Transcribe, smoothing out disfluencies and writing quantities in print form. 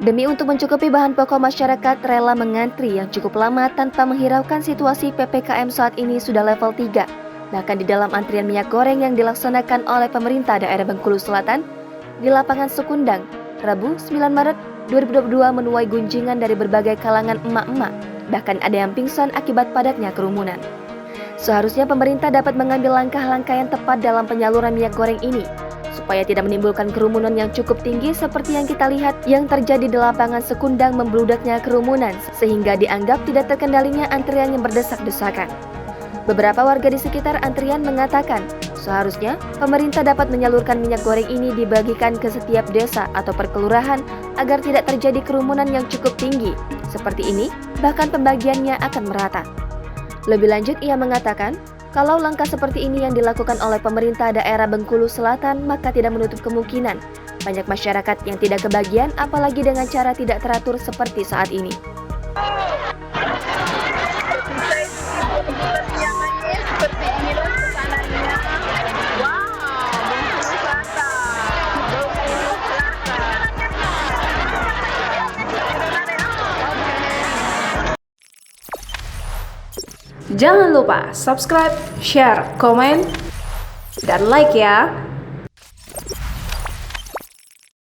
Demi untuk mencukupi bahan pokok, masyarakat rela mengantri yang cukup lama tanpa menghiraukan situasi PPKM saat ini sudah level 3. Bahkan di dalam antrian minyak goreng yang dilaksanakan oleh pemerintah daerah Bengkulu Selatan di lapangan Sukundang, Rabu 9 Maret 2022 menuai gunjingan dari berbagai kalangan emak-emak. Bahkan ada yang pingsan akibat padatnya kerumunan. Seharusnya pemerintah dapat mengambil langkah-langkah yang tepat dalam penyaluran minyak goreng ini, supaya tidak menimbulkan kerumunan yang cukup tinggi seperti yang kita lihat yang terjadi di lapangan Sekundang membludaknya kerumunan sehingga dianggap tidak terkendalinya antrian yang berdesak-desakan. Beberapa warga di sekitar antrian mengatakan seharusnya pemerintah dapat menyalurkan minyak goreng ini dibagikan ke setiap desa atau perkelurahan agar tidak terjadi kerumunan yang cukup tinggi. Seperti ini, bahkan pembagiannya akan merata. Lebih lanjut, ia mengatakan, kalau langkah seperti ini yang dilakukan oleh pemerintah daerah Bengkulu Selatan, maka tidak menutup kemungkinan banyak masyarakat yang tidak kebagian, apalagi dengan cara tidak teratur seperti saat ini. Jangan lupa subscribe, share, komen, dan like ya.